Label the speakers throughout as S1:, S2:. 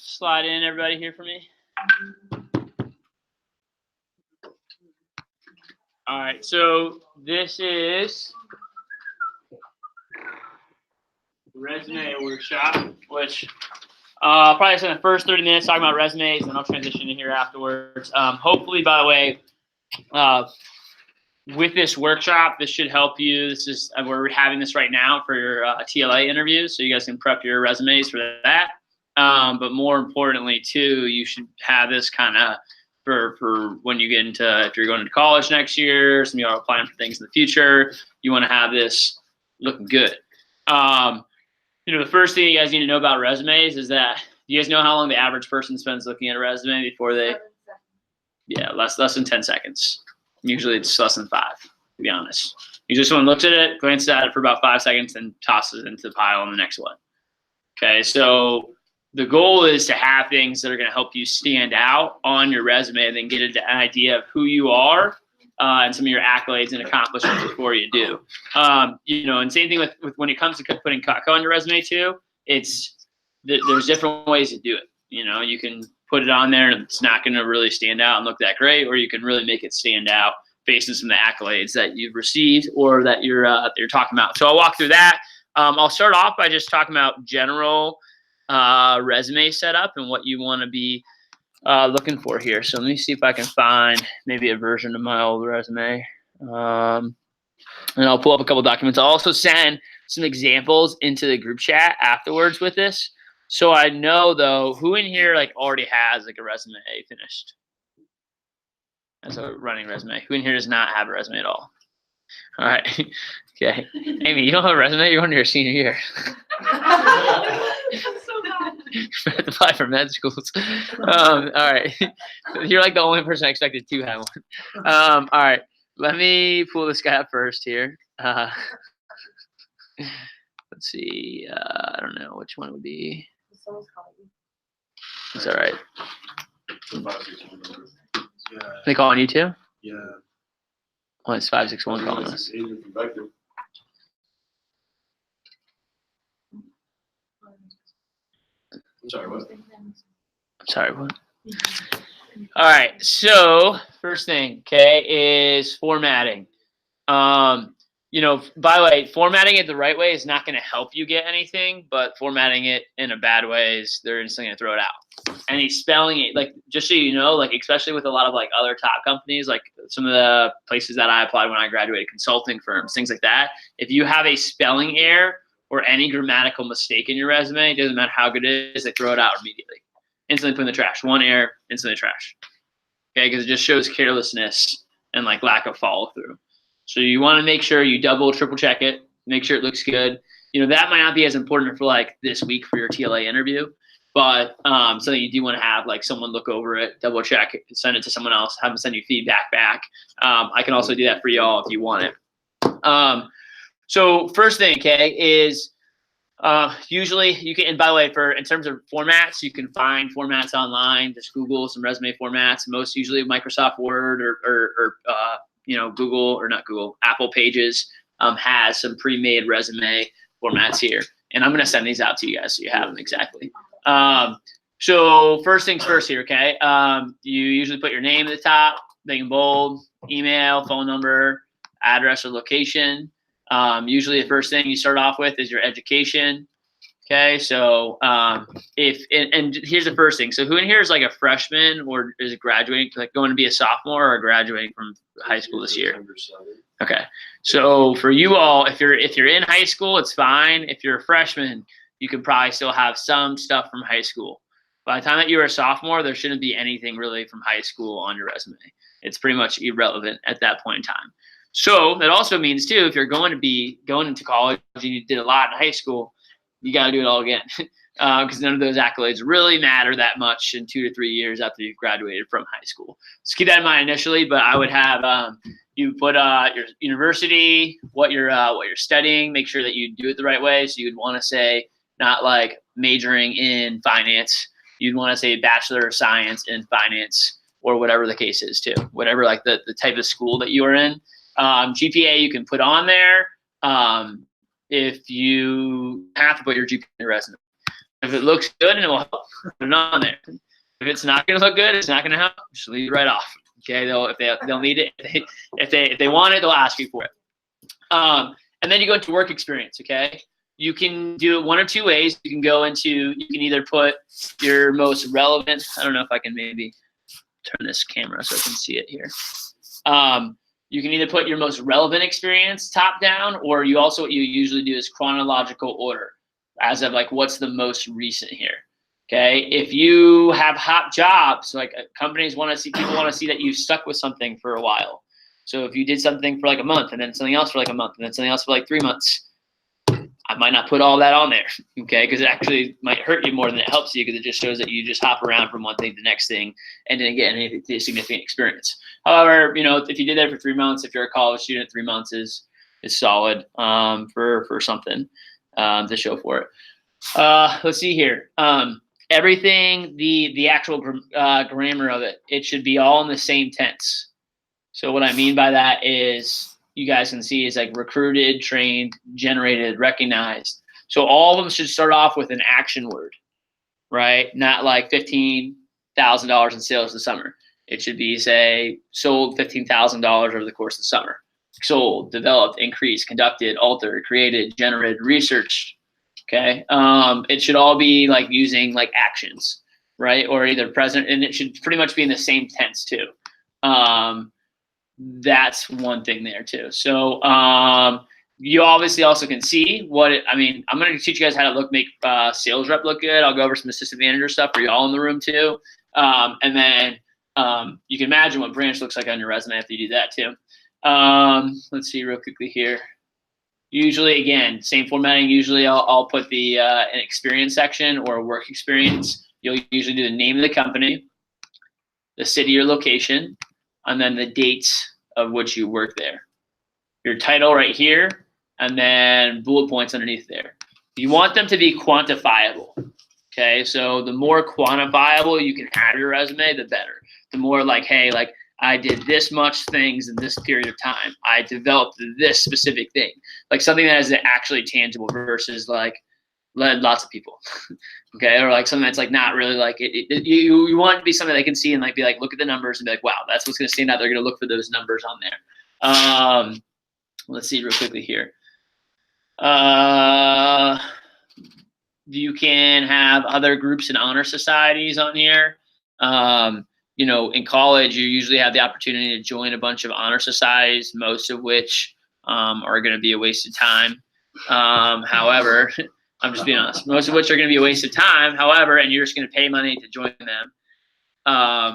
S1: slide in everybody here for me. All right, so this is resume workshop, which probably spend the first 30 minutes talking about resumes, and I'll transition to here afterwards. Hopefully, by the way, with this workshop, this should help you. This is we're having this right now for your TLA interviews, so you guys can prep your resumes for that. But more importantly, too, you should have this kind of for when you get into, if you're going to college next year, some of you are applying for things in the future, you want to have this looking good. The first thing you guys need to know about resumes is that, you guys know how long the average person spends looking at a resume before they? Yeah, less than 10 seconds. Usually it's less than 5, to be honest. Usually someone looks at it, glances at it for about 5 seconds, and tosses it into the pile on the next one. Okay, so the goal is to have things that are going to help you stand out on your resume, and then get an idea of who you are and some of your accolades and accomplishments before you do. And same thing with when it comes to putting Cutco on your resume too. There's different ways to do it. You can put it on there and it's not going to really stand out and look that great, or you can really make it stand out based on some of the accolades that you've received or that you're talking about. So I'll walk through that. I'll start off by just talking about general resume setup and what you want to be looking for here. So let me see if I can find maybe a version of my old resume. And I'll pull up a couple documents. I'll also send some examples into the group chat afterwards with this. So I know, though, who in here already has a resume finished? That's a running resume. Who in here does not have a resume at all? All right. Okay. Amy, you don't have a resume? You're on your senior year.
S2: So bad.
S1: You have to apply for med schools. All right. You're the only person I expected to have one. All right. Let me pull this guy up first here. Let's see. I don't know which one would be. It's all right. They calling you too?
S3: Yeah.
S1: Oh, it's 561 calling us.
S3: Sorry, what?
S1: Sorry, what? All right. So first thing, okay, is formatting. By the way, formatting it the right way is not going to help you get anything, but formatting it in a bad way is they're instantly going to throw it out. Any spelling it, just so you know, especially with a lot of other top companies, some of the places that I applied when I graduated, consulting firms, things like that. If you have a spelling error or any grammatical mistake in your resume, it doesn't matter how good it is, they throw it out immediately. Instantly put in the trash. One error, instantly trash. Okay, because it just shows carelessness and lack of follow through. So you want to make sure you double, triple check it, make sure it looks good. That might not be as important for this week for your TLA interview, but something you do want to have someone look over it, double check it, send it to someone else, have them send you feedback back. I can also do that for y'all if you want it. So first thing, okay, is usually you can, and by the way, in terms of formats, you can find formats online. Just Google some resume formats. Most usually Microsoft Word or Google, or not Google, Apple Pages has some pre-made resume formats here. And I'm going to send these out to you guys so you have them exactly. So first things first here, okay? You usually put your name at the top, big and bold, email, phone number, address or location. Usually the first thing you start off with is your education. Okay, so and here's the first thing. So who in here is a freshman or is graduating, going to be a sophomore or graduating from high school this year? Okay, so for you all, if you're in high school, it's fine. If you're a freshman, you can probably still have some stuff from high school. By the time that you're a sophomore, there shouldn't be anything really from high school on your resume. It's pretty much irrelevant at that point in time. So that also means too, if you're going to be going into college and you did a lot in high school, you got to do it all again because none of those accolades really matter that much in 2 to 3 years after you've graduated from high school. So keep that in mind initially, but I would have you put your university, what you're studying, make sure that you do it the right way. So you'd want to say not majoring in finance. You'd want to say Bachelor of Science in Finance or whatever the case is too, whatever the type of school that you are in. GPA you can put on there. If you have to put your GPA in your resume. If it looks good and it will help, put it on there. If it's not going to look good, it's not going to help. Just leave it right off. Okay, they'll need it. If they want it, they'll ask you for it. And then you go into work experience. Okay, you can do it one or two ways. You can either put your most relevant. I don't know if I can maybe turn this camera so I can see it here. You can either put your most relevant experience top down, or what you usually do is chronological order, as of like what's the most recent here. Okay, if you have hot jobs, like companies people want to see that you've stuck with something for a while. So if you did something for like a month, and then something else for like a month, and then something else for like 3 months, I might not put all that on there, okay? Because it actually might hurt you more than it helps you, because it just shows that you just hop around from one thing to the next thing and didn't get any significant experience. However, if you did that for 3 months, if you're a college student, 3 months is solid for something to show for it. Let's see here. Everything, the actual grammar of it should be all in the same tense. So what I mean by that is, you guys can see is like recruited, trained, generated, recognized. So all of them should start off with an action word, right? Not like $15,000 in sales this summer. It should be, say, sold $15,000 over the course of the summer. Sold, developed, increased, conducted, altered, created, generated, researched. Okay. It should all be like using like actions, right? Or either present, and it should pretty much be in the same tense too. That's one thing there too. So you obviously also can see I'm going to teach you guys how to make sales rep look good. I'll go over some assistant manager stuff for y'all in the room too. And then you can imagine what branch looks like on your resume after you do that too. Let's see real quickly here. Usually, again, same formatting. Usually I'll put the an experience section or work experience. You'll usually do the name of the company, the city or location, and then the dates of which you work there. Your title right here, and then bullet points underneath there. You want them to be quantifiable. Okay, so the more quantifiable you can have your resume, the better. The more like, hey, like I did this much things in this period of time. I developed this specific thing. Like something that is actually tangible versus like led lots of people. Okay, or like something that's like not really like it. You want it to be something they can see and like be like, look at the numbers and be like, wow, that's what's going to stand out. They're going to look for those numbers on there. Let's see real quickly here. You can have other groups and honor societies on here. In college, you usually have the opportunity to join a bunch of honor societies, most of which are going to be a waste of time. However, I'm just being honest, most of which are going to be a waste of time. However, and you're just going to pay money to join them.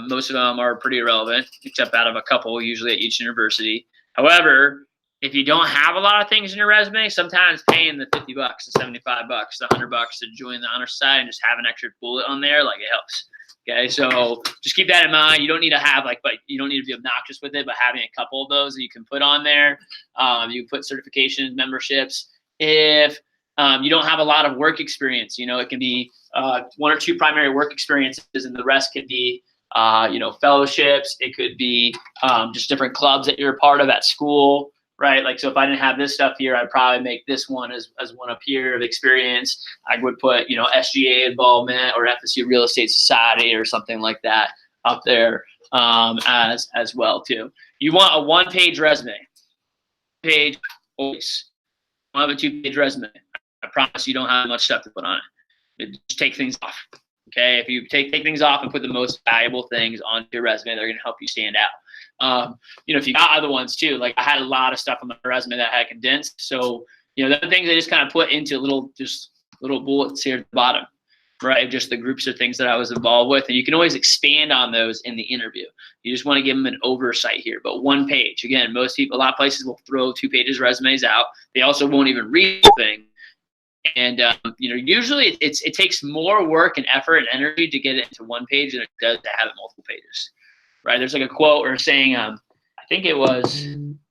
S1: Most of them are pretty irrelevant, except out of a couple, usually at each university. However, if you don't have a lot of things in your resume, sometimes paying the $50, the $75, the $100 to join the honor society and just have an extra bullet on there, like it helps. Okay, so just keep that in mind. You don't need to have you don't need to be obnoxious with it, but having a couple of those that you can put on there. You can put certifications, memberships. If you don't have a lot of work experience, it can be 1 or 2 primary work experiences, and the rest could be fellowships. It could be just different clubs that you're a part of at school. Right, like so. If I didn't have this stuff here, I'd probably make this one as one up here of experience. I would put SGA involvement or FSU Real Estate Society or something like that up there as well too. You want a 1-page resume. Page always. You don't have a 2-page resume. I promise you don't have much stuff to put on it. Just take things off. Okay, if you take things off and put the most valuable things onto your resume, they're going to help you stand out. If you got other ones too, like I had a lot of stuff on my resume that I had condensed. So, the things I just kind of put into little bullets here at the bottom, right? Just the groups of things that I was involved with. And you can always expand on those in the interview. You just want to give them an oversight here, but 1 page. Again, a lot of places will throw 2 pages resumes out. They also won't even read the thing. And, usually it takes more work and effort and energy to get it into 1 page than it does to have it multiple pages. Right, there's like a quote or saying, I think it was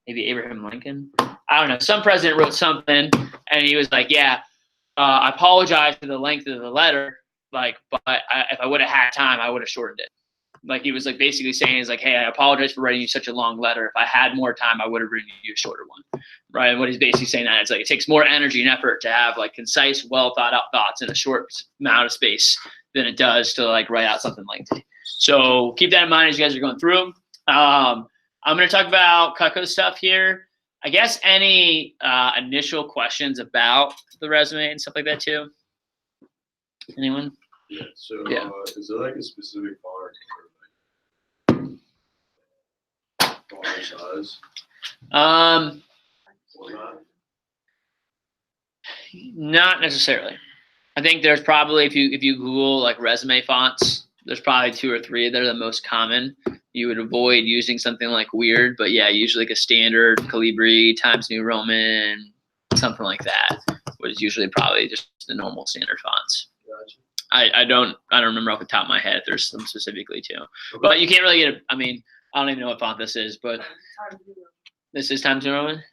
S1: maybe Abraham Lincoln. I don't know. Some president wrote something, and he was like, "Yeah, I apologize for the length of the letter, but if I would have had time, I would have shortened it." Like he was like basically saying is like, hey, I apologize for writing you such a long letter. If I had more time, I would have written you a shorter one, right? And what he's basically saying that it's like it takes more energy and effort to have like concise, well thought out thoughts in a short amount of space than it does to like write out something lengthy. So keep that in mind as you guys are going through. I'm going to talk about Cutco stuff here. I guess any initial questions about the resume and stuff like that too? Anyone?
S2: Yeah. So
S1: Yeah.
S2: Is there like a specific font size? Or not?
S1: Not necessarily. I think there's probably if you Google like resume fonts, there's probably 2 or 3 that are the most common. You would avoid using something like weird, but yeah, usually like a standard Calibri, Times New Roman, something like that, which is usually probably just the normal standard fonts.
S2: Gotcha.
S1: I don't remember off the top of my head if there's some specifically too, but you can't really get. I mean, I don't even know what font this is, but this is Times New Roman.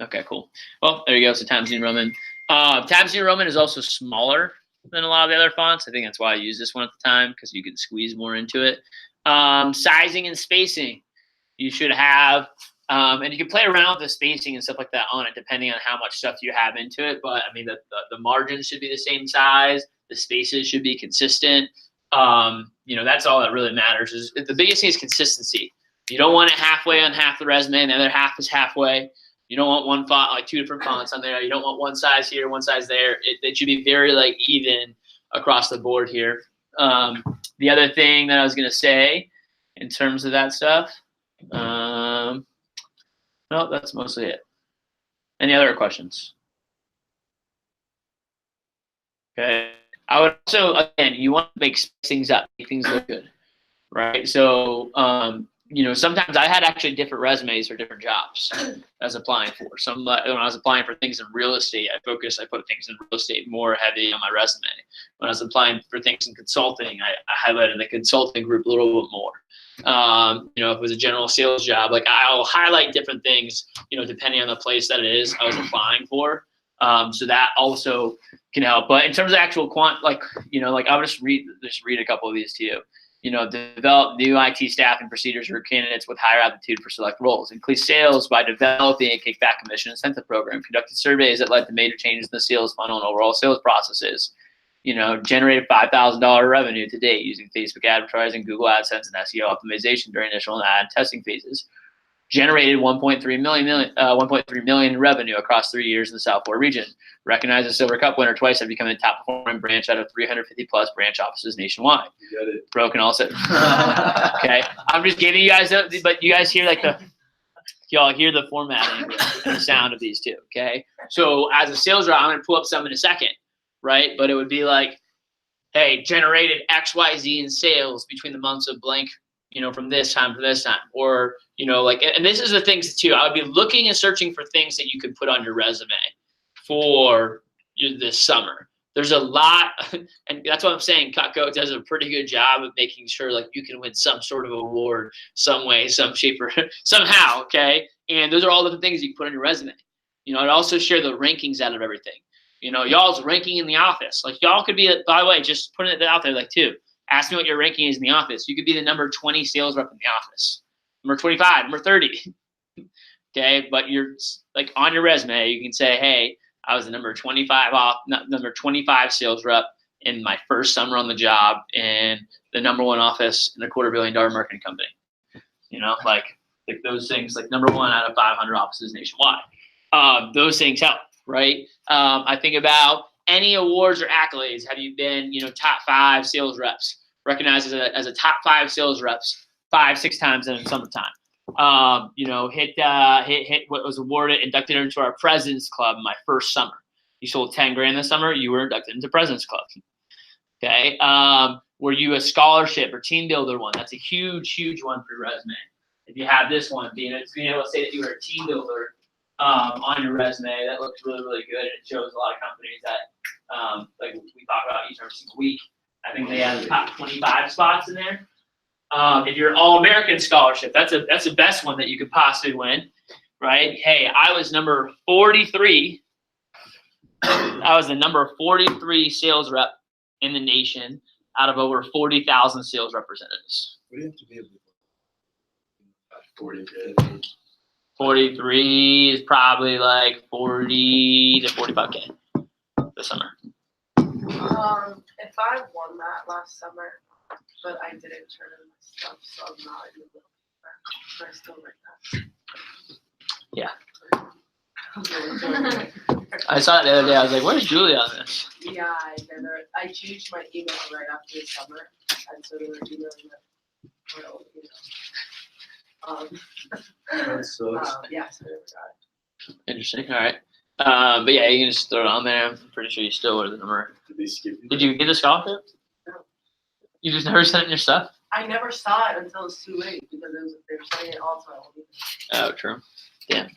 S1: Okay, cool. Well, there you go. So Times New Roman. Times New Roman is also smaller than a lot of the other fonts. I think that's why I use this one at the time because you can squeeze more into it. Sizing and spacing, you should have, and you can play around with the spacing and stuff like that on it, depending on how much stuff you have into it. But I mean, the margins should be the same size. The spaces should be consistent. That's all that really matters. Is the biggest thing is consistency. You don't want it halfway on half the resume and the other half is halfway. You don't want one font, like 2 different fonts on there. You don't want one size here, one size there. It should be very like even across the board here. The other thing that I was going to say in terms of that stuff, no, that's mostly it. Any other questions? Okay. I would also, again, you want to make things up, make things look good, right? So, sometimes I had actually different resumes for different jobs I was applying for. When I was applying for things in real estate, I put things in real estate more heavy on my resume. When I was applying for things in consulting, I highlighted the consulting group a little bit more. If it was a general sales job, like I'll highlight different things, depending on the place that it is I was applying for. So that also can help. But in terms of actual I'll just read a couple of these to you. Develop new IT staffing procedures for candidates with higher aptitude for select roles. Increase sales by developing a kickback commission incentive program. Conducted surveys that led to major changes in the sales funnel and overall sales processes. Generated $5,000 revenue to date using Facebook advertising, Google AdSense, and SEO optimization during initial ad testing phases. Generated 1.3 million in revenue across 3 years in the South Florida region. Recognized as Silver Cup winner twice and become the top performing branch out of 350 plus branch offices nationwide.
S2: You got it.
S1: Broken also. Okay, I'm just giving you guys, but you guys hear y'all hear the formatting and the sound of these two. Okay, so as a sales rep, I'm gonna pull up some in a second, right? But it would be like, hey, generated XYZ in sales between the months of blank. From this time to this time, or, and this is the things too, I would be looking and searching for things that you could put on your resume for this summer. There's a lot, and that's what I'm saying. Cutco does a pretty good job of making sure like you can win some sort of award, some way, some shape, or somehow. Okay, and those are all the things you can put on your resume. I'd also share the rankings out of everything. Y'all's ranking in the office. Like y'all could be, by the way, just putting it out there, like too. Ask me what your ranking is in the office. You could be the number 20 sales rep in the office, number 25, number 30. Okay, but you're like on your resume, you can say, hey, I was the number 25 sales rep in my first summer on the job in the number 1 office in a $250 million marketing company. Like those things, like number 1 out of 500 offices nationwide. Those things help, right? I think about any awards or accolades. Have you been, top 5 sales reps, recognized as a top 5 sales reps 5-6 times in the summertime? Hit what was awarded, inducted into our President's Club my first summer. You sold 10 grand this summer, you were inducted into President's Club. Okay. Were you a scholarship or team builder one? That's a huge, huge one for your resume. If you have this one, being able to say that you were a team builder on your resume, that looks really, really good. It shows a lot of companies that, like we talk about each every single week. I think they have the top 25 spots in there. If you're All-American Scholarship, that's the best one that you could possibly win, right? Hey, I was number 43. I was the number 43 sales rep in the nation. out of over 40,000 sales representatives.
S2: What do you have to be able to? 40, 50.
S1: 43 is probably like 40 to 45K this summer.
S3: If I won that last summer, but I didn't turn in my stuff, so I'm not in the middle. But I still like that.
S1: I saw it the other day. I was like, where's Julie on this?
S3: Yeah, I changed my email right after the summer, and so they were emailing my old email.
S2: That sucks.
S3: Yeah, so I never got it.
S1: Interesting. All right. But yeah, you can just throw it on there. I'm pretty sure you still were the number.
S2: Did they skip you?
S1: Did you get the scholarship?
S3: No.
S1: You just never sent in your stuff?
S3: I never saw it until it was too late because they were sending it all to my old email.
S1: Oh, true. Damn.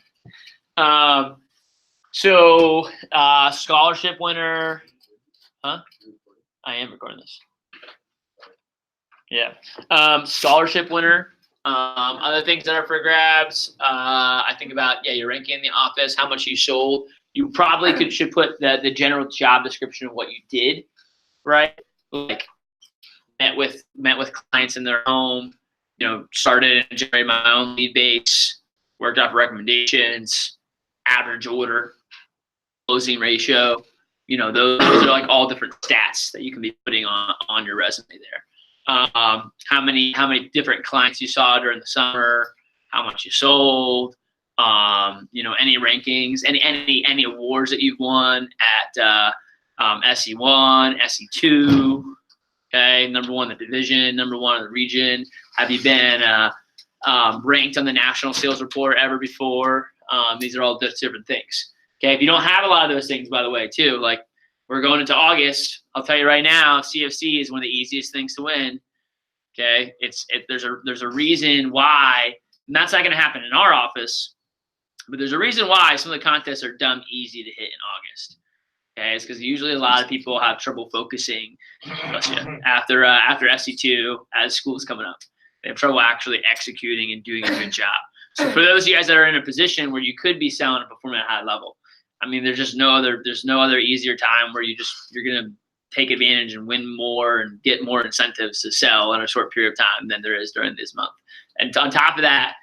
S1: So scholarship winner. Huh? I am recording this. Yeah. Scholarship winner. Other things that are for grabs. I think about your ranking in the office, how much you sold. You probably should put the general job description of what you did, right? Like met with clients in their home. Started and generated my own lead base. Worked off recommendations, average order, closing ratio. Those are like all different stats that you can be putting on your resume there. How many different clients you saw during the summer, how much you sold, any rankings, any awards that you've won at SE1, SE2, okay, number one in the division, number one in the region. Have you been ranked on the national sales report ever before? These are all different things. Okay, if you don't have a lot of those things, by the way, too, like we're going into August. I'll tell you right now, CFC is one of the easiest things to win. Okay, there's a reason why, and that's not going to happen in our office, but there's a reason why some of the contests are dumb easy to hit in August. Okay, it's because usually a lot of people have trouble focusing after SE2 as school's coming up. They have trouble actually executing and doing a good job. So for those of you guys that are in a position where you could be selling and performing at a high level, I mean, there's no other easier time where you're gonna take advantage and win more and get more incentives to sell in a short period of time than there is during this month. And on top of that,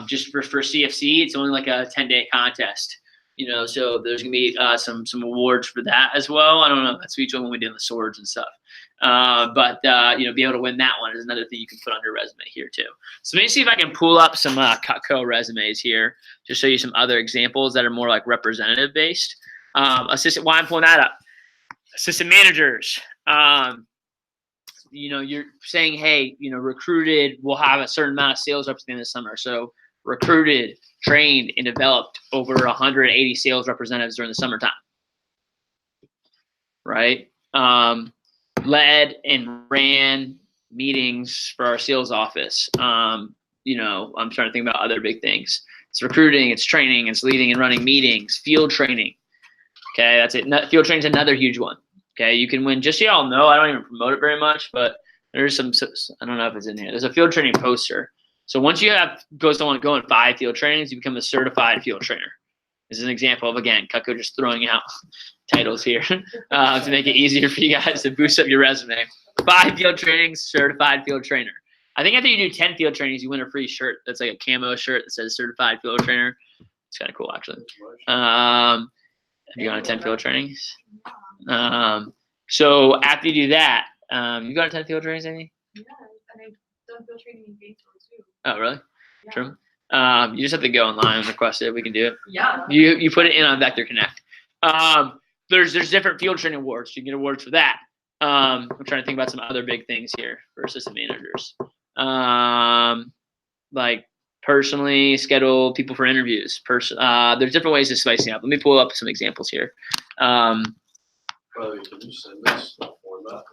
S1: just for CFC, it's only like a 10-day contest. So there's gonna be some awards for that as well. I don't know if that's each one when we did the swords and stuff. But be able to win that one is another thing you can put on your resume here too. So let me see if I can pull up some Cutco resumes here to show you some other examples that are more like representative based. Why I'm pulling that up. Assistant managers. You're saying, hey, recruited, we'll have a certain amount of sales reps at the end of the summer. So recruited, trained, and developed over 180 sales representatives during the summertime. Right? Led and ran meetings for our sales office. I'm trying to think about other big things. It's recruiting, it's training, it's leading and running meetings, field training. Okay, that's it. Field training is another huge one. Okay, you can win. Just so y'all know, I don't even promote it very much, but there's some. I don't know if it's in here. There's a field training poster. So once you go in 5 field trainings, you become a certified field trainer. This is an example of, again, Cutco just throwing out titles here to make it easier for you guys to boost up your resume. 5 field trainings, certified field trainer. I think after you do 10 field trainings, you win a free shirt. That's like a camo shirt that says certified field trainer. It's kind of cool, actually. Have you gone to 10 field trainings? So after you do that, you gone to 10 field trainings, Amy?
S4: Yeah, and I've done field training in Gainesville too.
S1: Oh, really?
S4: Yeah.
S1: True. You just have to go online and request it. We can do it.
S4: Yeah.
S1: You put it in on Vector Connect. There's different field training awards. You can get awards for that. I'm trying to think about some other big things here for assistant managers. Like personally schedule people for interviews. There's different ways to spice it up. Let me pull up some examples here.
S2: Probably, can you send us the format?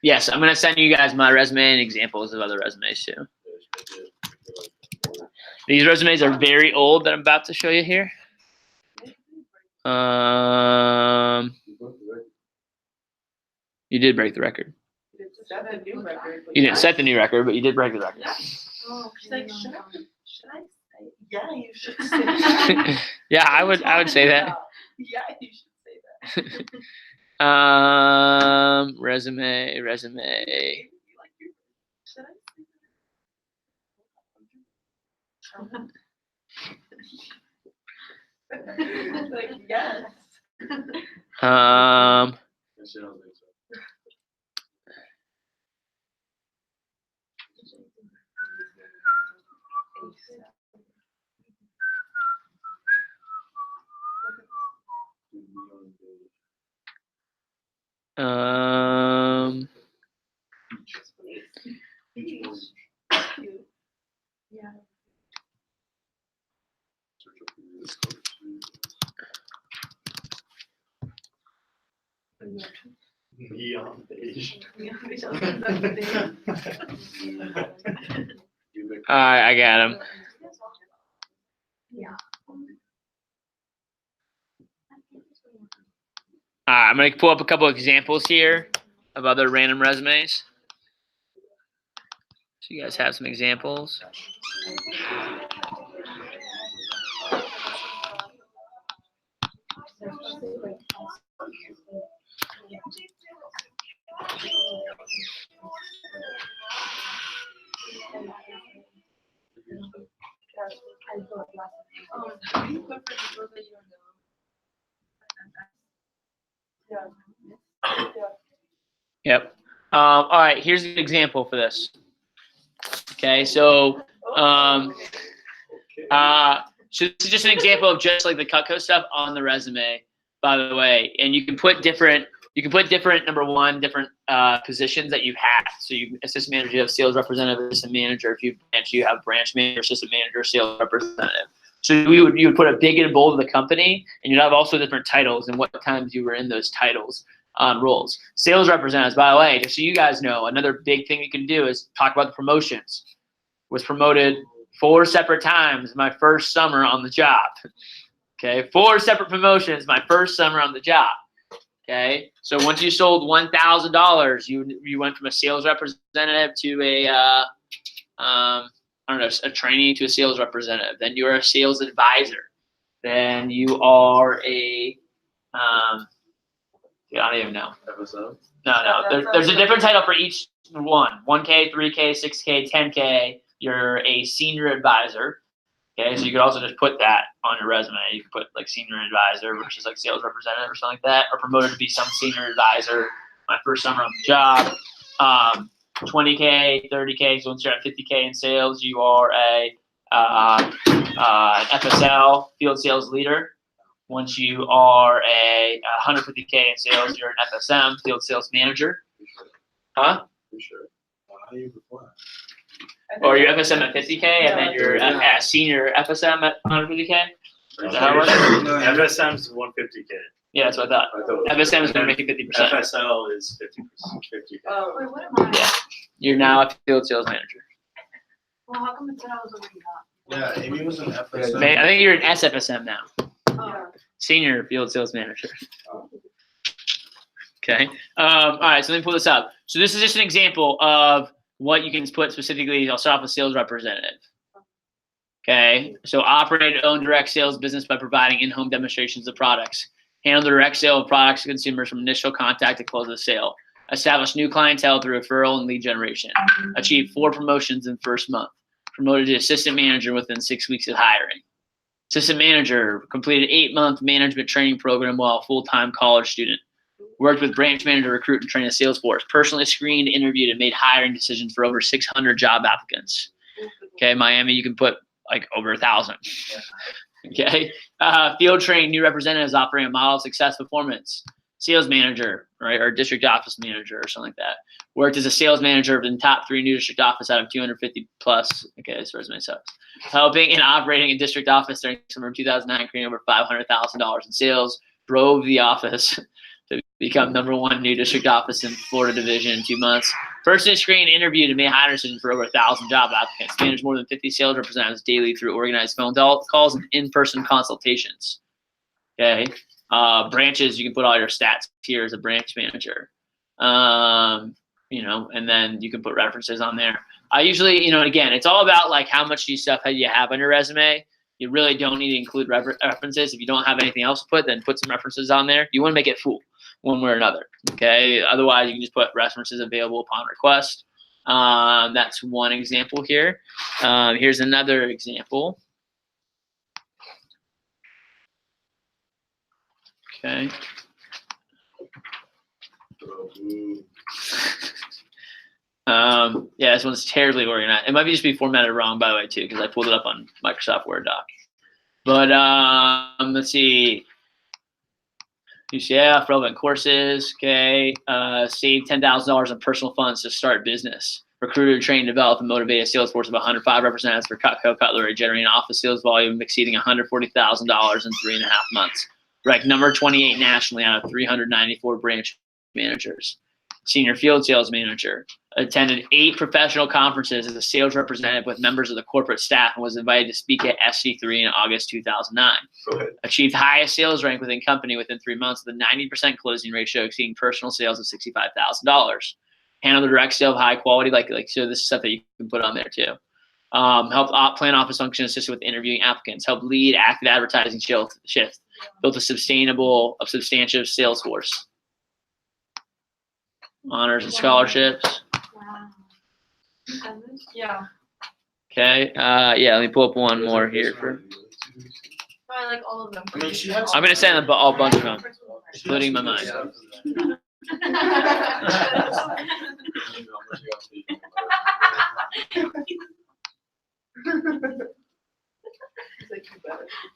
S1: Yes, I'm gonna send you guys my resume and examples of other resumes too. These resumes are very old that I'm about to show you here. You did break the record.
S3: Set a new record.
S1: You didn't set the new record, but you did break the record.
S4: Oh,
S3: She's like, should I say? Yeah, you should say that.
S1: Yeah, I would say that.
S3: Yeah, you should say that.
S1: Resume.
S3: Should I? Like, yes.
S2: Yes, I don't think so.
S3: Yeah.
S2: Neon beige.
S1: All right, I got him.
S4: Yeah.
S1: All right, I'm gonna pull up a couple examples here of other random resumes. So you guys have some examples. Yep. All right, here's an example for this. Okay, so so this is just an example of just like the Cutco stuff on the resume, by the way. And you can put different number one, different positions that you've had. So you assistant manager, you have sales representative, assistant manager. If you have branch manager, assistant manager, sales representative. So you would put a big and bold of the company, and you'd have also different titles and what times you were in those titles roles. Sales representatives, by the way, just so you guys know, another big thing you can do is talk about the promotions. Was promoted 4 separate times my first summer on the job. Okay, 4 separate promotions my first summer on the job. Okay, so once you sold $1,000, you went from a sales representative to a trainee to a sales representative. Then you're a sales advisor. Then you are a I don't even know.
S2: FSO?
S1: No. There's a different title for each one. 1K, 3K, 6K, 10K. You're a senior advisor. Okay, so you could also just put that on your resume. You could put like senior advisor versus like sales representative or something like that, or promoted to be some senior advisor my first summer on the job. 20K, 30K. So once you're at 50K in sales, you are an FSL, field sales leader. Once you are a 150K in sales, you're an FSM, field sales manager. Huh?
S2: For sure. How do you perform?
S1: Or you're FSM at 50K, and then you're a senior FSM at 150K. Is that how it works?
S2: FSM's 150K.
S1: Yeah, that's what I thought. FSM is going to make you 50%.
S2: FSL is 50K.
S3: Oh,
S4: Wait, what am I?
S1: You're now a field sales manager.
S4: Well, how come it said I was already not?
S2: Yeah, Amy was an FSM.
S1: I think you're an SFSM now.
S4: Oh.
S1: Senior field sales manager. Okay. All right, so let me pull this up. So this is just an example of what you can put specifically. I'll start off with sales representative. Okay. So operate own direct sales business by providing in-home demonstrations of products. Handle the direct sale of products to consumers from initial contact to close of sale. Establish new clientele through referral and lead generation. Achieve 4 promotions in first month. Promoted to assistant manager within 6 weeks of hiring. Assistant manager, completed 8-month management training program while a full-time college student. Worked with branch manager, recruit, and train a sales force. Personally screened, interviewed, and made hiring decisions for over 600 job applicants. Okay, Miami, you can put like over 1,000. Okay, field trained new representatives offering a model of success performance. Sales manager, right, or district office manager or something like that. Worked as a sales manager in the top 3 new district office out of 250 plus. Okay, this resume sucks. Helping and operating a district office during summer of 2009, creating over $500,000 in sales. Drove the office to become #1 new district office in Florida division in 2 months. Personally screened, interviewed, and made hiring decisions for over 1,000 job applicants. Managed more than 50 sales representatives daily through organized phone calls and in-person consultations. Okay. Branches, you can put all your stats here as a branch manager. And then you can put references on there. I usually, again, it's all about like how much stuff you have on your resume. You really don't need to include references. If you don't have anything else to put, then put some references on there. You want to make it full. one way or another. Okay. Otherwise, you can just put references available upon request. That's one example here. Here's another example. Okay. Yeah, this one's terribly organized. It might be just be formatted wrong, by the way, too, because I pulled it up on Microsoft Word doc. But let's see. UCF, relevant courses, okay. Save $10,000 in personal funds to start business. Recruited, trained, develop, and motivate a sales force of 105 representatives for Cutco Cutlery, generating office sales volume exceeding $140,000 in 3.5 months. Ranked number 28 nationally out of 394 branch managers. Senior field sales manager. Attended 8 professional conferences as a sales representative with members of the corporate staff and was invited to speak at SC3 in August 2009. Achieved highest sales rank within company within 3 months with a 90% closing ratio exceeding personal sales of $65,000. Handled the direct sale of high quality, so this is stuff that you can put on there too. Helped plan office function, assisted with interviewing applicants. Helped lead active advertising shift. Built a substantive sales force. Honors and scholarships.
S4: Wow.
S3: Yeah.
S1: Okay. Yeah. Let me pull up one more here
S3: I like all of them.
S2: I mean, she has-
S1: I'm gonna send a bunch of them, including my mind.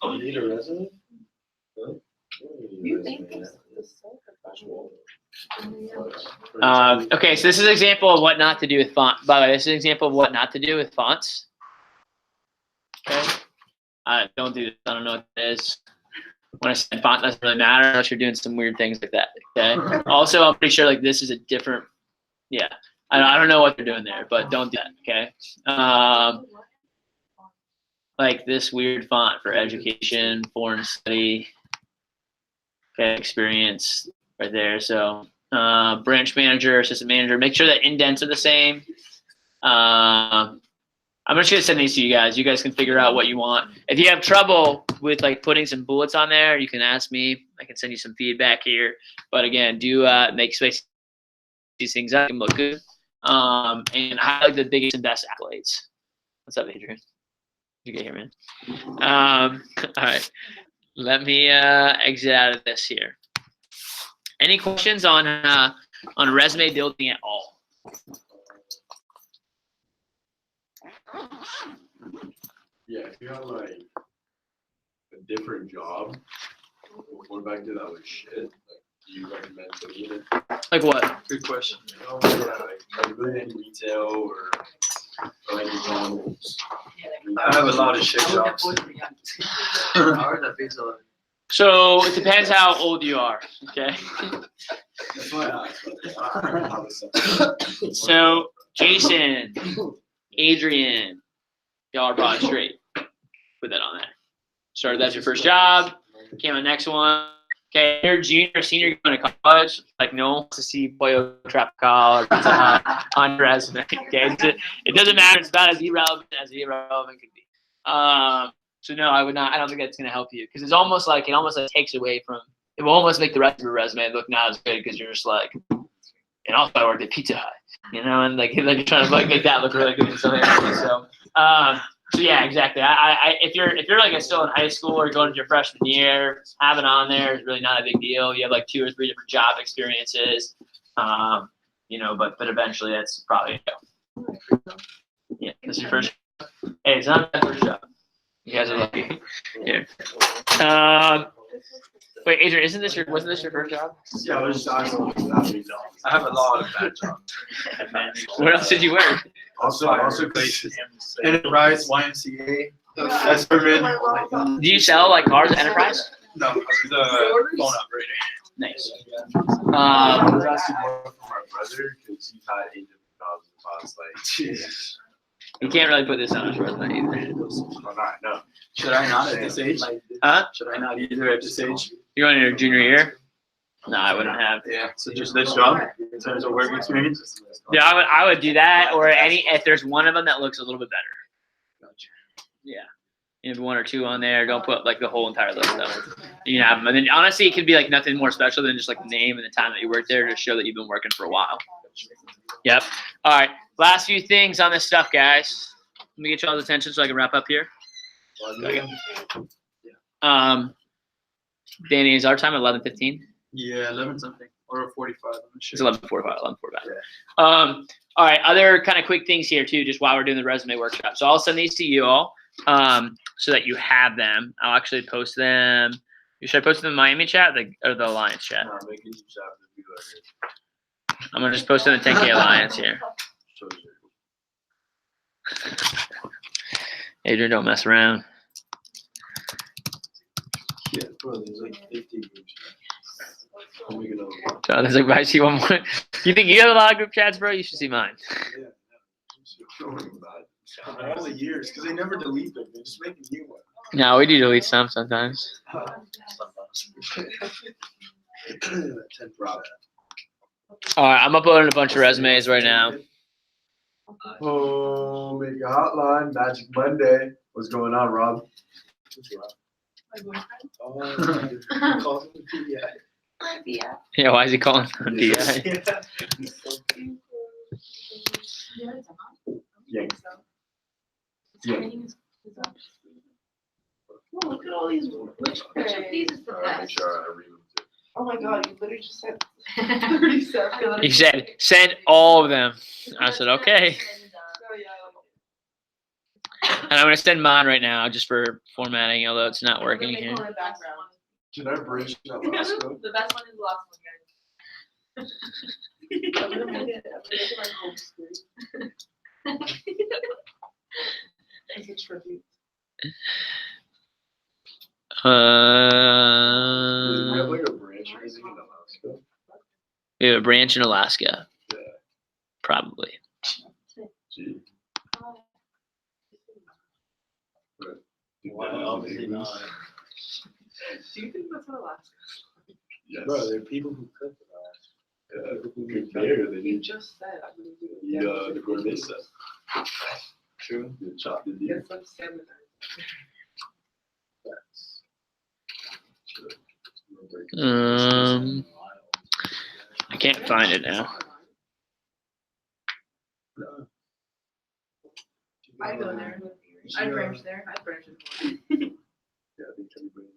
S2: Oh, you need a resume?
S3: You think this is so professional?
S1: Okay, so this is an example of what not to do with font. By the way, this is an example of what not to do with fonts. Okay. Don't do this. I don't know what it is. When I said font doesn't really matter unless you're doing some weird things like that. Okay. Also, I'm pretty sure this is a different. Yeah. I don't know what they're doing there, but don't do that. Okay. Like this weird font for education, foreign study. Okay, experience right there. So branch manager, assistant manager, make sure that indents are the same. I'm just gonna send these to you guys. You guys can figure out what you want. If you have trouble with putting some bullets on there, you can ask me. I can send you some feedback here. But again, do make space these things up and look good. And highlight the biggest and best accolades. What's up, Adrian? You get here, man. All right. Let me exit out of this here. Any questions on resume building at all?
S2: Yeah, if you have like a different job, going back to that with shit, like, do you recommend doing it?
S1: Like what?
S2: Good question. Like really in retail or like McDonald's.
S5: I have a lot of shit jobs.
S1: So it depends how old you are. Okay.
S2: That's why I asked.
S1: So Jason, Adrian, y'all are probably straight. Put that on there. Started that's your first job. Came on next one. Okay, you're junior or senior going to college. Like no one wants to see Pollo Tropical on your resume. Okay, it doesn't matter. It's about as irrelevant could be. So no, I would not. I don't think that's going to help you because it almost takes away from. It will almost make the rest of your resume look not as good because you're just like. And also, I worked at Pizza Hut, and like you're trying to make that look really good and something else. So yeah, exactly. If you're like still in high school or going into your freshman year, having on there is really not a big deal. You have like 2 or 3 different job experiences, but eventually that's probably yeah. This is your first. Hey, it's not my first job. You guys are lucky. Here. Wait, Adrian, wasn't this your first job?
S2: Yeah,
S5: I have a lot of bad jobs.
S1: Where else did you work?
S2: Also places.
S5: Enterprise, YMCA, Esperman.
S1: Do you sell like cars at Enterprise?
S5: No, I was a phone operator.
S1: Nice.
S2: I was asking more for my brother because he's had 8 different jobs in the past, like,
S1: You can't really put this on his resume either.
S2: No.
S5: Should I not at this age?
S1: Huh?
S5: Should I not either at this age?
S1: You're on your junior year? No, I wouldn't have.
S5: Yeah, so just this job in terms of work experience?
S1: Yeah, I would do that, or if there's one of them that looks a little bit better.
S5: Gotcha.
S1: Yeah. You have one or two on there. Don't put like the whole entire list though. You can have them, and then honestly, it could be like nothing more special than just like the name and the time that you worked there to show that you've been working for a while. Yep. All right. Last few things on this stuff, guys. Let me get y'all's attention so I can wrap up here. Danny, is our time 11:15?
S5: Yeah, 11 something or 45. I'm not
S1: It's
S5: sure.
S1: 11:45. 11:45. All right. Other kind of quick things here too, just while we're doing the resume workshop. So I'll send these to you all, so that you have them. I'll actually post them. Should I post them in the Miami chat or the Alliance chat?
S2: Nah, make it each after we go ahead.
S1: I'm gonna just post it in the 10K Alliance here.
S2: So,
S1: Adrian, don't mess around.
S2: yeah, bro, there's like 50 groups. I'll make another one.
S1: So there's like, I see one more. You think you have a lot of group chats, bro? You should see mine.
S2: Yeah, don't worry about it.
S5: All the years, because they never delete them. They just make a new one.
S1: No, we do delete some sometimes.
S2: 10%.
S1: All right, I'm uploading a bunch of resumes right now.
S2: Oh, make a hotline, Magic Monday. What's going on, Rob?
S4: My boyfriend?
S2: Oh, calls him
S4: Yeah.
S1: Yeah, why is he calling on DI?
S4: Yeah, it's on.
S2: Yeah.
S4: His
S2: Yeah.
S4: name is up. Oh, look at all these. Which of these is the
S2: Make
S4: best?
S2: sure I read them too.
S3: Oh my god, you literally just said 37.
S1: He said, send all of them. I said, okay.
S3: Oh, yeah,
S1: And I'm going to send mine right now just for formatting, although it's not working here.
S3: the background.
S2: Can I bridge Alaska?
S3: The best one is the last one, guys. I'm gonna make it my home screen. As a tribute.
S2: We have like a branch raising in Alaska.
S1: We have a branch in Alaska.
S2: Yeah.
S1: Probably.
S2: Gee.
S5: Obviously not.
S3: Do you think that's what Alaska?
S2: Yes.
S5: Bro, there are people who cook for
S2: Yeah, good beer. They
S3: You
S2: need
S3: just said I'm gonna do it.
S2: the gourmet set.
S5: True.
S2: The chopped the deer.
S3: Get some salmon.
S1: I can't find it now.
S3: I go there. I branch there. I branch in
S2: Yeah, I think everybody.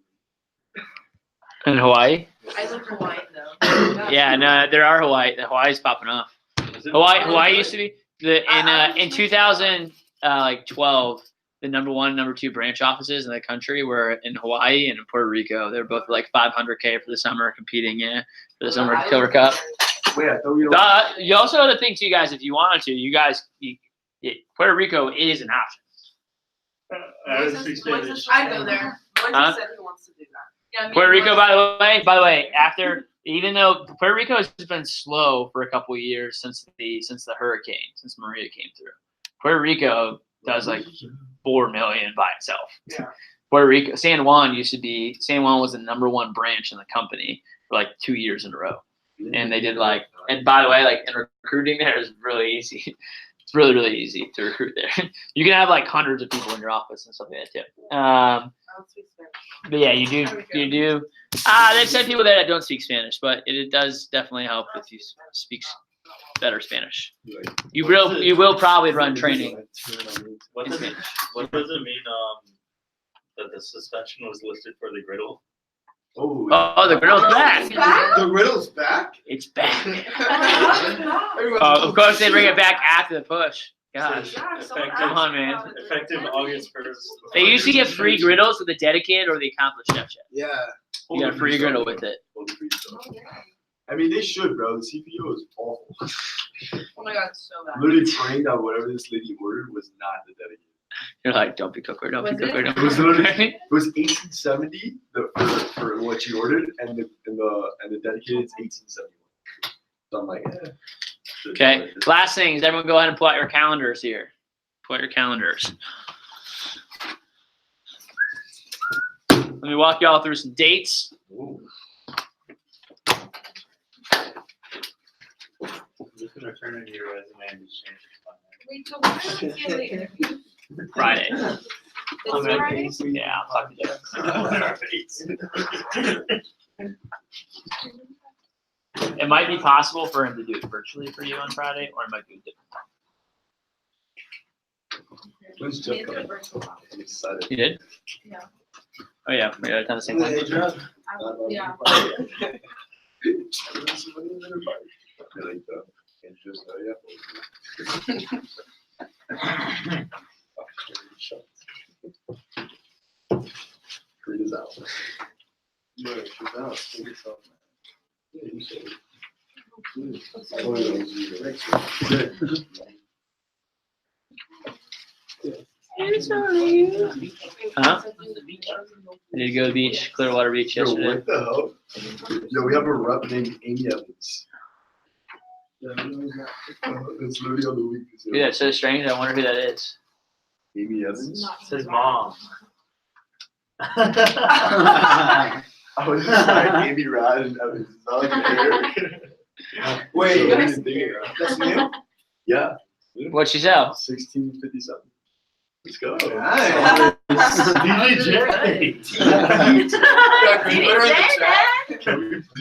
S1: In Hawaii?
S3: I live in Hawaii though.
S1: Yeah, no, there are Hawaii. Hawaii's popping off. Hawaii used to be in 2012. The number one, number two branch offices in the country were in Hawaii and in Puerto Rico. They were both like 500K for the summer, competing for the summer Killer Cup.
S2: Wait, I thought we don't.
S1: You also know the thing too, guys. If you wanted to, Puerto Rico is an option.
S3: I go there.
S1: Huh?
S3: Said he wants to do that. Yeah,
S1: Puerto Rico, by the way, after even though Puerto Rico has been slow for a couple of years since the hurricane, since Maria came through, Puerto Rico does like 4 million by itself.
S3: Yeah.
S1: Puerto Rico, San Juan was the number one branch in the company for like 2 years in a row, and they did like. And by the way, like in recruiting there is really easy. It's really, really easy to recruit there. You can have like hundreds of people in your office and stuff like that too.
S3: I don't speak Spanish.
S1: But yeah, you do. They've sent people there that don't speak Spanish, but it does definitely help if you speak better Spanish. You will probably run training.
S6: What does it mean that the suspension was listed for the griddle?
S1: Oh, the grill's back.
S2: The riddle's back?
S1: It's back. Of course, they bring it back after the push. Gosh. Come on, man.
S6: Effective August 1st.
S1: They usually give free griddles with the dedicated or the accomplished chef.
S2: Yeah.
S1: You got a free griddle with it.
S2: I mean, they should, bro. The CPU is awful.
S3: Oh my god, it's so bad.
S2: Literally praying that whatever this lady ordered was not the dedicated.
S1: You're like, don't be cooker, don't be
S3: Was it?
S1: cooker, don't
S2: It
S1: be
S2: was literally
S1: cooker.
S2: it was 1870 for what she ordered, and the dedicated is 1871. So I'm like,
S1: Okay, last thing is everyone go ahead and pull out your calendars here. Pull out your calendars. Let me walk you all through some dates.
S2: Ooh.
S6: You can return in your resume and just change it.
S4: Wait, so why don't you get the interview?
S1: Friday. I'm
S4: This
S1: gonna-
S4: Friday?
S1: Yeah, I'll talk to you. It might be possible for him to do it virtually for you on Friday, or it might be different.
S5: When's
S4: We
S5: Jeff
S4: did a
S5: coming?
S4: virtual one.
S5: I'm excited.
S1: You did?
S4: Yeah.
S1: Oh yeah, we got it done at the same time.
S4: Yeah.
S5: Like, and just, yeah. Read us out. Yeah, she's out. Take it off. Yeah, you say
S1: Huh? I did go to the beach, Clearwater Beach
S5: Yo,
S1: yesterday.
S5: what the hell? Yo, we have a rep named Amy Evans. It's literally on the week.
S1: Yeah, it's so strange. I wonder who that is.
S5: Amy Evans?
S6: It's his mom.
S5: I was just like Amy Rad and Evans. Is that like an
S2: Wait,
S5: So,
S2: that's new?
S5: Yeah.
S1: What'd she sell?
S5: 1657. Let's go.
S2: Nice.
S6: DJ.
S5: Can we
S1: I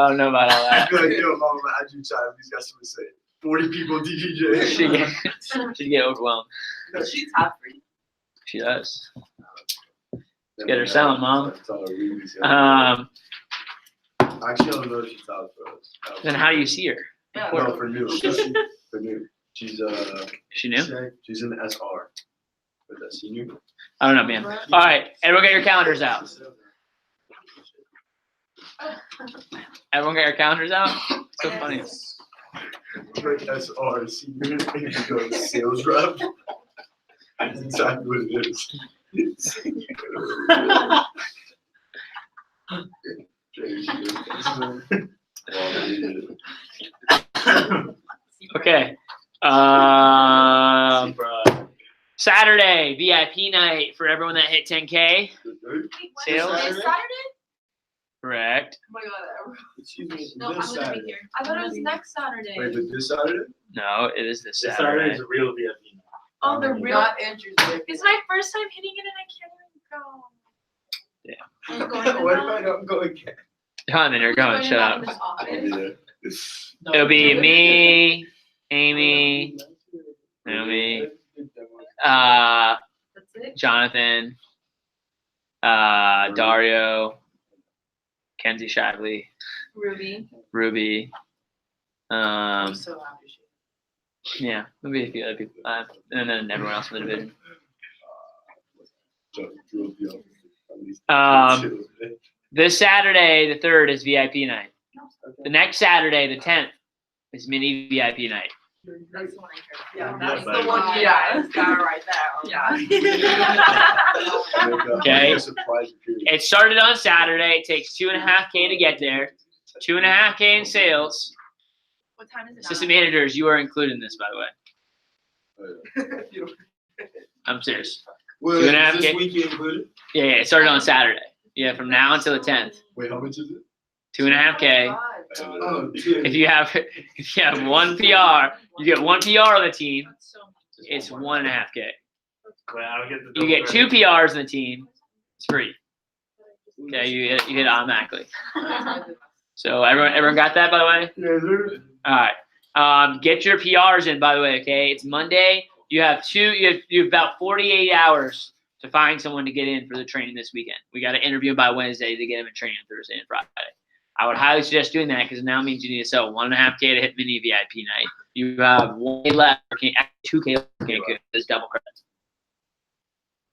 S1: don't know about all
S5: I
S1: that.
S5: feel like, yo, mom, I'm gonna add you chat. He's got something to say. 40 people DJJ.
S1: She'd get overwhelmed.
S3: She's happy.
S1: She does. get her selling, Mom.
S5: Actually, I don't know if she's out for us.
S1: Then how do you see her?
S5: No, for new. For new. She's
S1: She knew?
S5: she's in SR. Is that senior?
S1: I don't know, man. All right, everyone get your calendars out. Everyone get your calendars out. It's so funny.
S5: Right, SR, senior, sales rep. That's exactly what it is.
S1: Okay. Saturday VIP night for everyone that hit 10K. Sales?
S4: This Saturday?
S1: Correct.
S3: Oh my god.
S5: Excuse me,
S4: No, I'm
S5: this
S4: gonna be
S5: Saturday.
S4: here. I thought it was next Saturday.
S5: Wait, but this Saturday?
S1: No, it is this
S6: This Saturday
S1: Saturday.
S6: is a real VIP night.
S4: Oh, the real.
S3: Not Andrew's birthday.
S4: It's my first time hitting it and I can't even go.
S1: Yeah.
S4: I'm going
S5: What
S4: to
S5: if I don't go again?
S1: Huh, then you're going. Shut up.
S5: Yeah.
S1: It'll be me, Amy, Naomi,
S4: That's it?
S1: Jonathan, Dario, Kenzie Shively,
S4: Ruby.
S1: Ruby.
S3: I'm so happy she.
S1: Yeah, maybe a few other people, and then everyone else in the division. This Saturday, the 3rd, is VIP night. The next Saturday, the 10th, is mini VIP night.
S4: That's the one I heard.
S3: Yeah,
S6: Yeah,
S3: that's
S6: baby.
S3: the one. Yeah, it's got it right there.
S1: Okay.
S5: Surprise period.
S1: It started on Saturday. It takes 2.5K to get there. 2.5K in sales.
S4: What time is it?
S1: Assistant managers, you are included in this, by the way. I'm serious.
S5: Wait,
S1: 2.5K.
S5: is this weekend included?
S1: Yeah, it started on Saturday. Yeah, from now until the 10th.
S5: Wait, how much is it?
S1: 2.5K.
S5: Oh, dude.
S1: If you have one PR, you get one PR on the team. It's 1.5K.
S6: Wait, I don't get the
S1: You get 2 PRs on the team. It's free. Okay, you hit it automatically. So everyone got that, by the way?
S5: Yeah, sir.
S1: All right. Get your PRs in, by the way. Okay, it's Monday. You have about 48 hours to find someone to get in for the training this weekend. We got to interview them by Wednesday to get them in training Thursday and Friday. I would highly suggest doing that because it now means you need to sell 1.5K to hit mini VIP night. You have 1K left, 2K left. This double credit.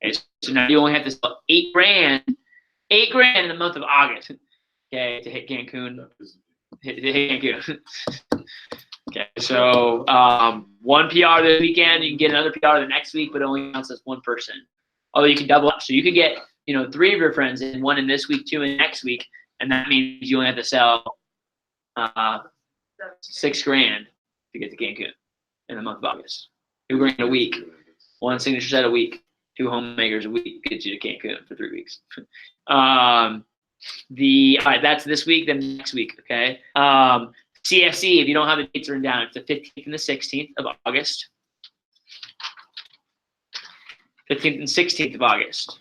S1: Okay, so now you only have to sell $8,000 in the month of August. Okay, to hit Cancun. Hit Cancun. Okay, so 1 PR this weekend, you can get another PR the next week, but it only counts as 1 person. Although you can double up, so you could get 3 of your friends in, 1 in this week, 2 in next week, and that means you only have to sell $6,000 to get to Cancun in the month of August. $2,000 a week, 1 signature set a week, 2 homemakers a week gets you to Cancun for 3 weeks. All right, that's this week, then next week, okay? CFC, if you don't have the dates written down, it's the 15th and the 16th of August. 15th and 16th of August.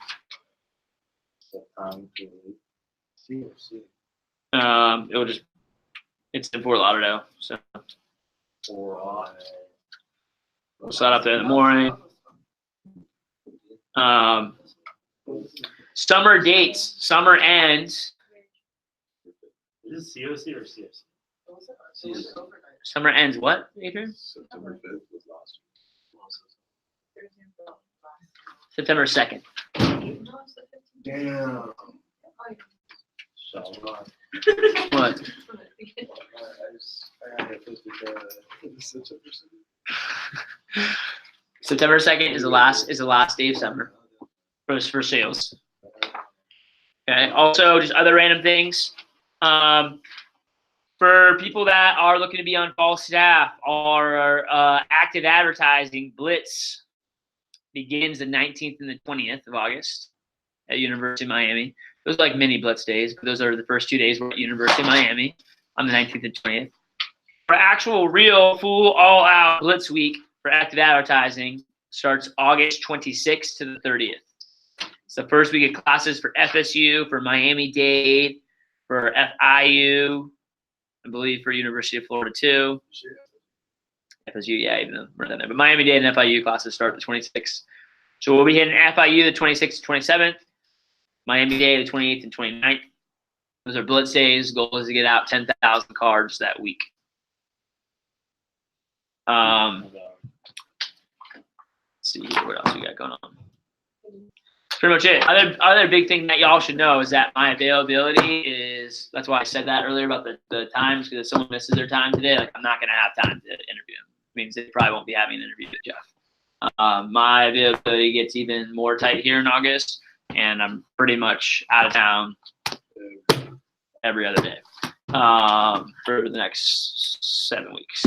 S1: It's in Fort Lauderdale, so we'll start up there in the morning. Summer dates. Summer ends.
S6: Is it COC or CFC?
S1: Summer ends what, Adrian?
S2: September 5th was last
S1: September 2nd.
S5: Damn.
S1: What?
S5: I had this with
S1: September 2nd is the last day of summer for sales. Okay. Also, just other random things. For people that are looking to be on fall staff, our active advertising blitz begins the 19th and the 20th of August at University of Miami. Those are like mini blitz days, but those are the first 2 days we're at University of Miami on the 19th and 20th. Our actual real full all-out blitz week for active advertising starts August 26th to the 30th. It's the first week of classes for FSU, for Miami-Dade, for FIU, I believe for University of Florida too. FSU, yeah, even though we're not there. But Miami-Dade and FIU classes start the 26th. So we'll be hitting FIU the 26th to 27th, Miami-Dade the 28th and 29th. Those are blitz days. Goal is to get out 10,000 cards that week. Let's see here, what else we got going on. That's pretty much it. Other big thing that y'all should know is that my availability is, that's why I said that earlier about the times, because if someone misses their time today, like I'm not going to have time to interview them. It means they probably won't be having an interview with Jeff. My availability gets even more tight here in August, and I'm pretty much out of town every other day for the next 7 weeks.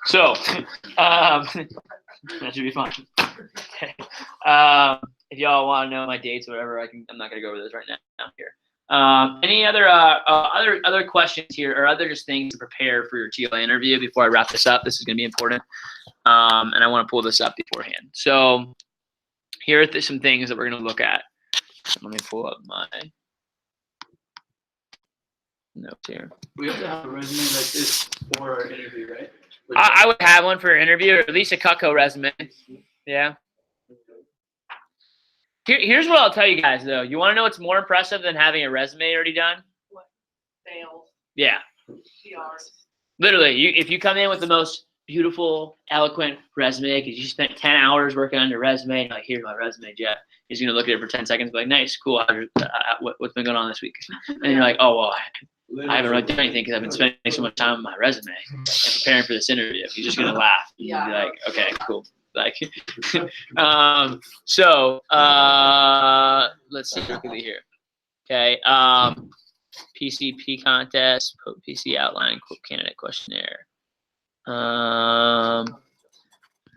S1: So that should be fun. Okay. If y'all want to know my dates or whatever, I'm not gonna go over those right now here. Any other questions here, or other just things to prepare for your GLA interview before I wrap this up? This is gonna be important, and I want to pull this up beforehand. So here are some things that we're gonna look at. Let me pull up my notes here.
S5: We have to have a resume like this for our interview, right?
S1: I would have one for an interview, or at least a Cutco resume. Yeah. Here's what I'll tell you guys, though. You want to know what's more impressive than having a resume already done?
S3: Sales,
S1: Yeah.
S3: PRs.
S1: Literally, if you come in with the most beautiful, eloquent resume, because you spent 10 hours working on your resume, and like, here's my resume, Jeff. He's going to look at it for 10 seconds and be like, nice, cool. What's been going on this week? And you're like, oh, well, I haven't really done anything because I've been spending so much time on my resume and preparing for this interview. He's just going to laugh. You'll be like, okay, cool. Like, let's see quickly here. Okay. PCP contest, PC outline, candidate questionnaire.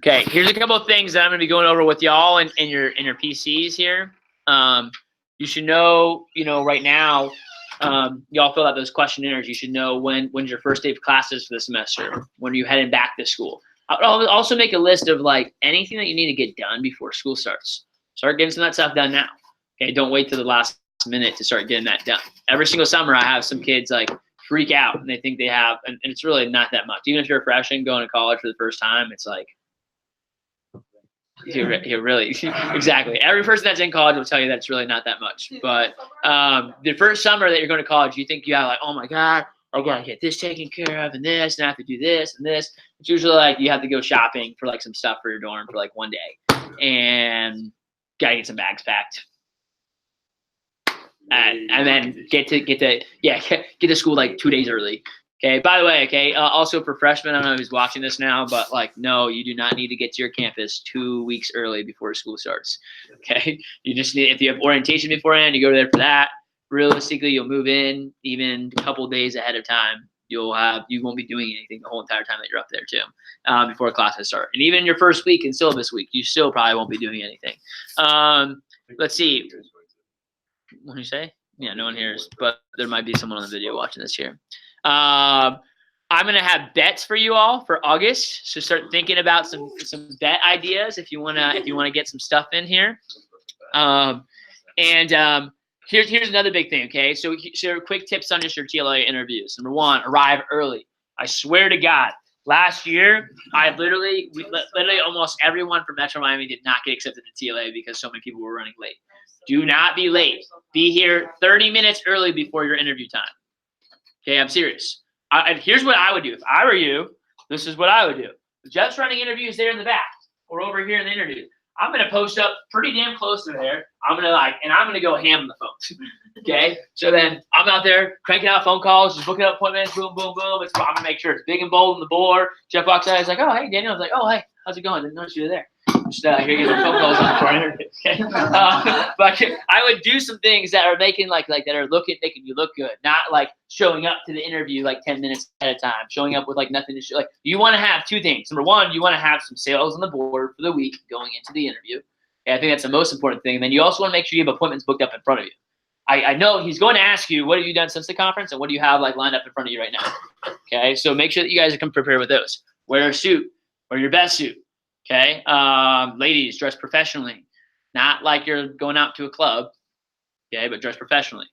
S1: Okay, here's a couple of things that I'm going to be going over with y'all in your PCs here. You should know, right now, y'all fill out those questionnaires. You should know when's your first day of classes for the semester. When are you heading back to school? I'll also make a list of like anything that you need to get done before school starts. Start getting some of that stuff done now. Okay, don't wait till the last minute to start getting that done. Every single summer, I have some kids like freak out and they think they have, and it's really not that much. Even if you're a freshman going to college for the first time, it's like, you're really exactly. Every person that's in college will tell you that it's really not that much. But the first summer that you're going to college, you think you have like, oh my God, I gotta get this taken care of and this, and I have to do this and this. It's usually like you have to go shopping for like some stuff for your dorm for like one day, and gotta get some bags packed, and then get to school like 2 days early. Okay. By the way, okay. Also for freshmen, I don't know who's watching this now, but like, no, you do not need to get to your campus 2 weeks early before school starts. Okay. You just need, if you have orientation beforehand, you go there for that. Realistically, you'll move in even a couple of days ahead of time. You won't be doing anything the whole entire time that you're up there too, before classes start. And even your first week in syllabus week, you still probably won't be doing anything. Let's see. What do you say? Yeah, no one hears, but there might be someone on the video watching this here. I'm gonna have bets for you all for August. So start thinking about some bet ideas if you wanna get some stuff in here. Here's another big thing. Okay, so quick tips on just your TLA interviews. Number one, arrive early. I swear to God, last year I literally almost everyone from Metro Miami did not get accepted to TLA because so many people were running late. Do not be late. Be here 30 minutes early before your interview time. Okay, I'm serious. Here's what I would do. If I were you, this is what I would do. Jeff's running interviews there in the back or over here in the interview. I'm going to post up pretty damn close to there. I'm going to go ham on the phone. Okay? So then I'm out there cranking out phone calls, just booking up appointments, boom, boom, boom. I'm going to make sure it's big and bold on the board. Jeff walks out. He's like, oh, hey, Daniel. I was like, oh, hey, how's it going? Didn't notice you were there. Just here getting some phone calls on for an interview. Okay? But I would do some things that are making making you look good, not like showing up to the interview like 10 minutes ahead of time, showing up with like nothing to show. Like you want to have two things. Number one, you want to have some sales on the board for the week going into the interview. Okay, I think that's the most important thing. And then you also want to make sure you have appointments booked up in front of you. I know he's going to ask you, what have you done since the conference, and what do you have like lined up in front of you right now? Okay, so make sure that you guys are prepared with those. Wear a suit, wear your best suit. Okay, ladies, dress professionally, not like you're going out to a club. Okay, but dress professionally.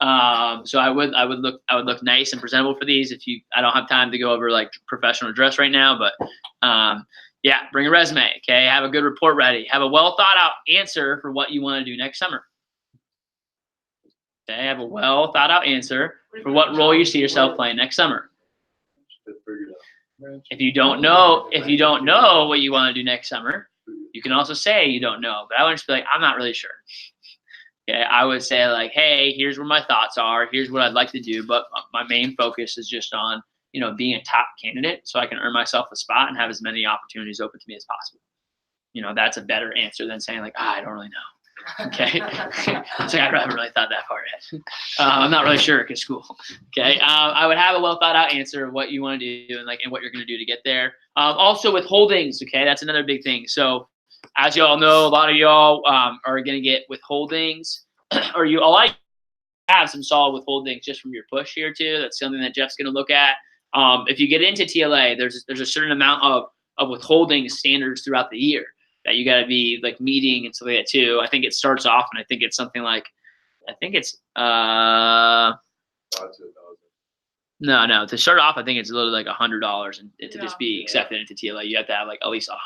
S1: So I would look nice and presentable for these. I don't have time to go over like professional dress right now, but yeah, bring a resume. Okay, have a good report ready. Have a well thought out answer for what you want to do next summer. Okay, have a well thought out answer for what role you see yourself playing next summer. If you don't know what you want to do next summer, you can also say you don't know. But I wouldn't just be like, I'm not really sure. Okay, I would say like, hey, here's where my thoughts are. Here's what I'd like to do. But my main focus is just on, being a top candidate so I can earn myself a spot and have as many opportunities open to me as possible. That's a better answer than saying like, I don't really know. Okay. So I haven't really thought that far yet. I'm not really sure because school. Okay. I would have a well thought out answer of what you want to do and what you're going to do to get there. Also withholdings. Okay. That's another big thing. So as you all know, a lot of y'all are going to get withholdings or you all have some solid withholdings just from your push here too. That's something that Jeff's going to look at. If you get into TLA, there's a certain amount of withholding standards throughout the year that you got to be like meeting and stuff like that too. I think it starts off, and I think it's something like, no. To start off, I think it's literally like $100, and to just be accepted into TLA, you have to have like at least $100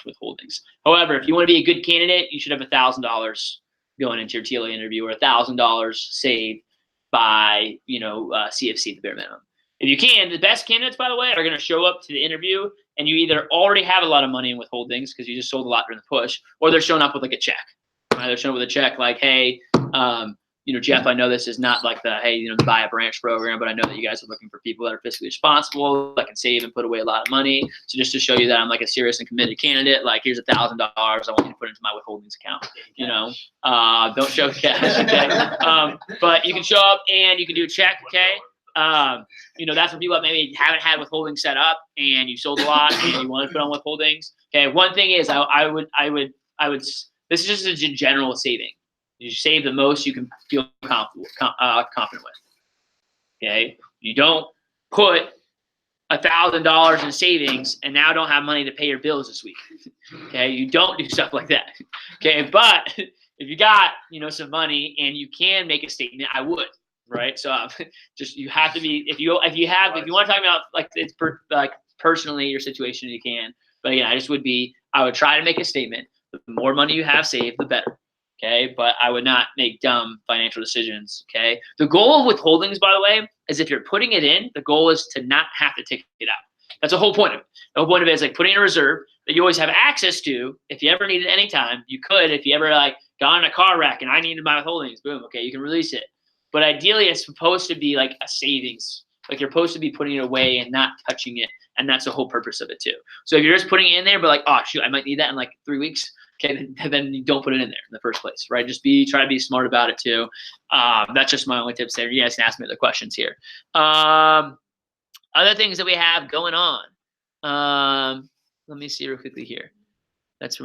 S1: withholdings. However, if you want to be a good candidate, you should have $1,000 going into your TLA interview, or $1,000 saved by CFC at the bare minimum. If you can, the best candidates, by the way, are going to show up to the interview and you either already have a lot of money in withholdings because you just sold a lot during the push, or they're showing up with like a check. Right? They're showing up with a check like, hey, Jeff, I know this is not like the buy a branch program, but I know that you guys are looking for people that are fiscally responsible, that can save and put away a lot of money. So just to show you that I'm like a serious and committed candidate, like here's $1,000 I want you to put into my withholdings account. Don't show cash, okay? But you can show up and you can do a check, okay? That's for people that maybe haven't had withholdings set up and you sold a lot and you want to put on withholdings. Okay, one thing is I would. This is just a general saving. You save the most you can feel confident with. Okay, you don't put $1,000 in savings and now don't have money to pay your bills this week. Okay, you don't do stuff like that. Okay, but if you got some money and you can make a statement, I would. Right, so just you have to be if you want to talk about like it's personally your situation, you can. But again, I would try to make a statement. The more money you have saved, the better. Okay, but I would not make dumb financial decisions. Okay, the goal of withholdings, by the way, is if you're putting it in, the goal is to not have to take it out. That's the whole point of it. The whole point of it is like putting in a reserve that you always have access to. If you ever need it anytime, you could. If you ever got in a car wreck and I needed my withholdings, boom, okay, you can release it. But ideally, it's supposed to be like a savings. Like you're supposed to be putting it away and not touching it. And that's the whole purpose of it too. So if you're just putting it in there, but like, oh, shoot, I might need that in like 3 weeks. Okay, then you don't put it in there in the first place, right? Try to be smart about it too. That's just my only tips there. You guys can ask me other questions here. Other things that we have going on. Let me see real quickly here. That's pretty much